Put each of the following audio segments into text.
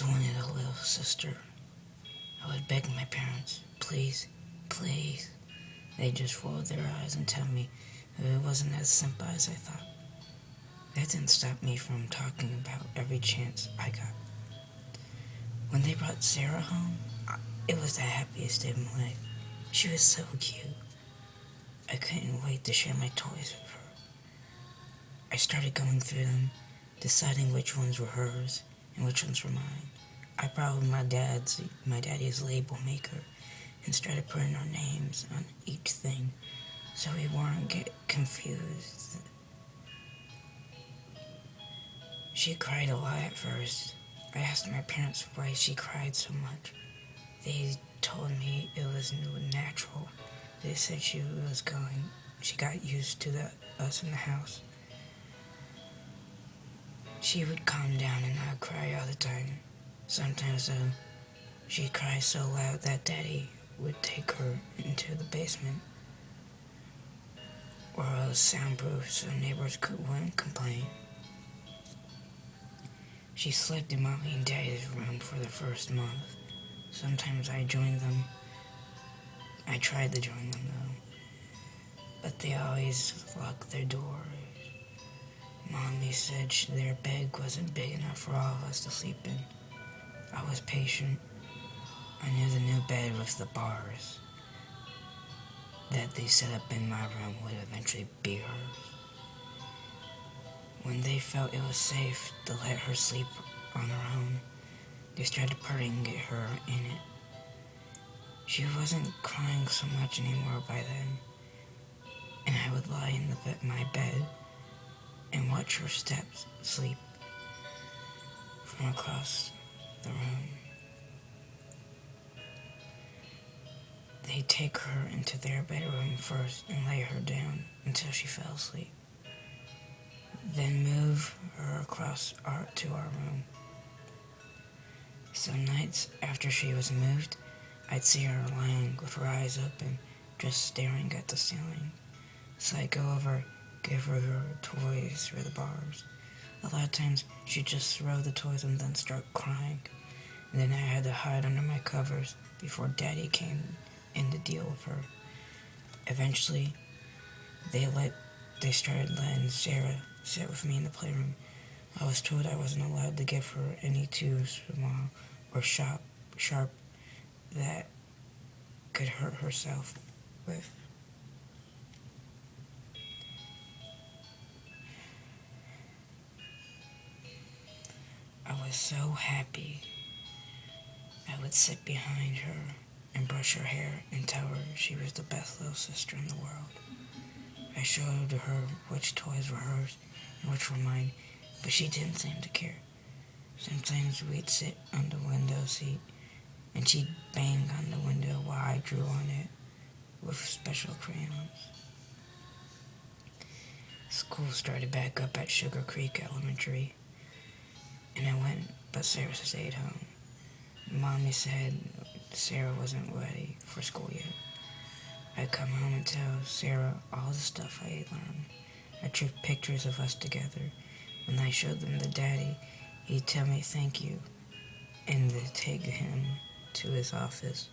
always wanted a little sister. I would beg my parents, please, please. They just rolled their eyes and tell me that it wasn't as simple as I thought. That didn't stop me from talking about every chance I got. When they brought Sarah home, it was the happiest day of my life. She was so cute. I couldn't wait to share my toys with her. I started going through them, deciding which ones were hers and which ones were mine. I borrowed my daddy's label maker and started putting our names on each thing so we weren't get confused. She cried a lot at first. I asked my parents why she cried so much. They told me it was natural. They said she got used to us in the house. She would calm down and not cry all the time. Sometimes though, she'd cry so loud that Daddy would take her into the basement where it was soundproof so neighbors wouldn't complain. She slept in Mommy and Daddy's room for the first month. Sometimes I joined them. I tried to join them though, but they always locked their doors. Mommy said their bed wasn't big enough for all of us to sleep in. I was patient. I knew the new bed with the bars that they set up in my room would eventually be hers. When they felt it was safe to let her sleep on her own, they started putting her in it. She wasn't crying so much anymore by then, and I would lie in my bed and watch her steps sleep from across the room. They'd take her into their bedroom first and lay her down until she fell asleep. Then move her across to our room. Some nights after she was moved, I'd see her lying with her eyes open, just staring at the ceiling. So I'd go over, give her toys for the bars. A lot of times, she'd just throw the toys and then start crying. And then I had to hide under my covers before Daddy came in to deal with her. Eventually, they started letting Sarah sit with me in the playroom. I was told I wasn't allowed to give her any too small or sharp that could hurt herself with. I was so happy. I would sit behind her and brush her hair and tell her she was the best little sister in the world. I showed her which toys were hers and which were mine, but she didn't seem to care. Sometimes we'd sit on the window seat and she'd bang on the window while I drew on it with special crayons. School started back up at Sugar Creek Elementary, and I went, but Sarah stayed home. Mommy said Sarah wasn't ready for school yet. I'd come home and tell Sarah all the stuff I had learned. I took pictures of us together. When I showed them to Daddy, he'd tell me thank you and to take him to his office.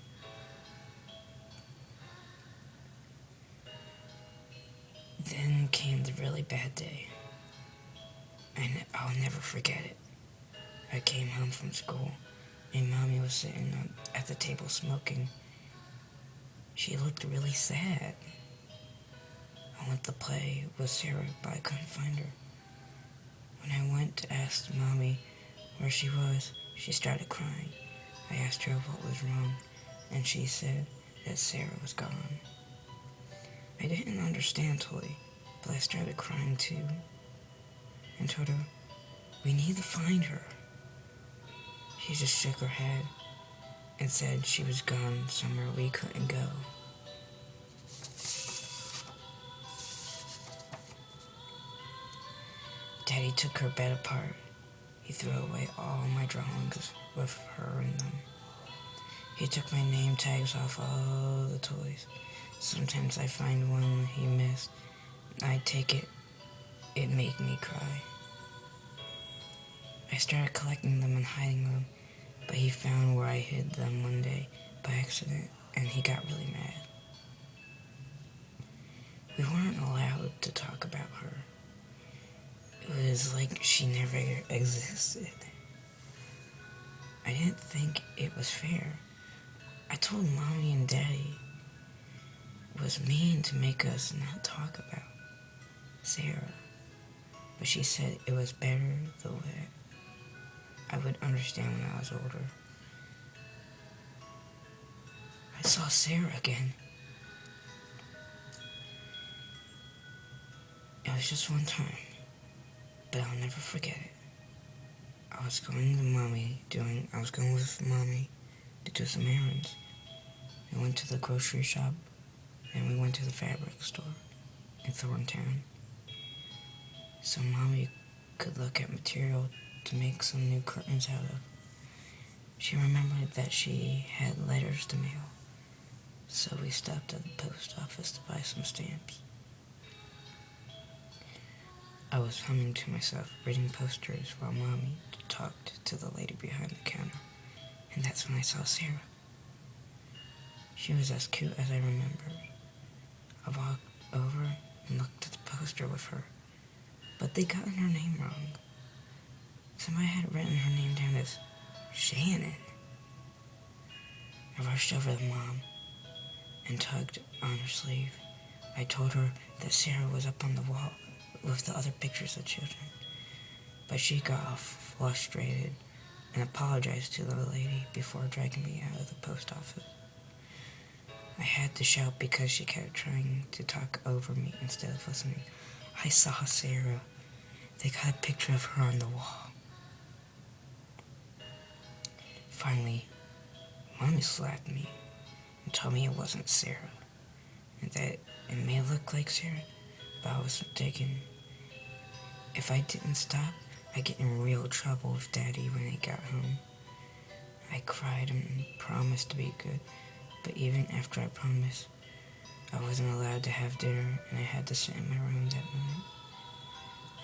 Then came the really bad day, and I'll never forget it. I came home from school, and Mommy was sitting at the table smoking. She looked really sad. I went to play with Sarah, but I couldn't find her. When I went to ask Mommy where she was, she started crying. I asked her what was wrong, and she said that Sarah was gone. I didn't understand totally, but I started crying too, and told her, we need to find her. She just shook her head and said she was gone somewhere we couldn't go. Daddy took her bed apart. He threw away all my drawings with her in them. He took my name tags off all the toys. Sometimes I find one he missed. I'd take it. It made me cry. I started collecting them and hiding them. but he found where I hid them one day by accident, and he got really mad. We weren't allowed to talk about her. It was like she never existed. I didn't think it was fair. I told Mommy and Daddy it was mean to make us not talk about Sarah, but she said it was better the way I would understand when I was older. I saw Sarah again. It was just one time, but I'll never forget it. I was going with Mommy to do some errands. We went to the grocery shop, and we went to the fabric store in Thorntown, so Mommy could look at material to make some new curtains out of. She remembered that she had letters to mail, so we stopped at the post office to buy some stamps. I was humming to myself, reading posters while Mommy talked to the lady behind the counter, and that's when I saw Sarah. She was as cute as I remembered. I walked over and looked at the poster with her, but they'd gotten her name wrong. Somebody had written her name down as Shannon. I rushed over to Mom and tugged on her sleeve. I told her that Sarah was up on the wall with the other pictures of children, but she got all frustrated and apologized to the lady before dragging me out of the post office. I had to shout because she kept trying to talk over me instead of listening. I saw Sarah. They got a picture of her on the wall. Finally, Mommy slapped me and told me it wasn't Sarah, and that it may look like Sarah, but I was mistaken. If I didn't stop, I'd get in real trouble with Daddy when he got home. I cried and promised to be good, but even after I promised, I wasn't allowed to have dinner, and I had to sit in my room that night.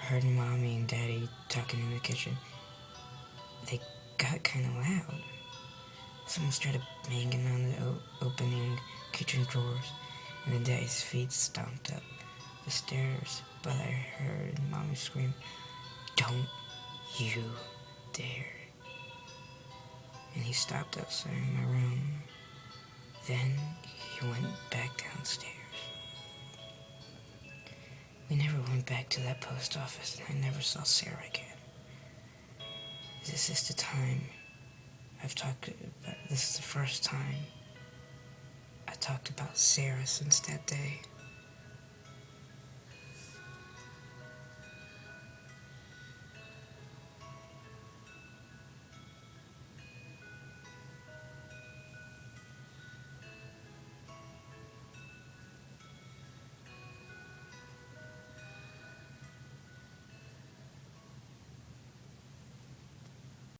I heard Mommy and Daddy talking in the kitchen. They got kind of loud. Someone started banging on the opening kitchen drawers, and then Daddy's feet stomped up the stairs, but I heard Mommy scream, "Don't you dare." And he stopped outside my room. Then he went back downstairs. We never went back to that post office, and I never saw Sarah again. This is the time this is the first time I talked about Sarah since that day.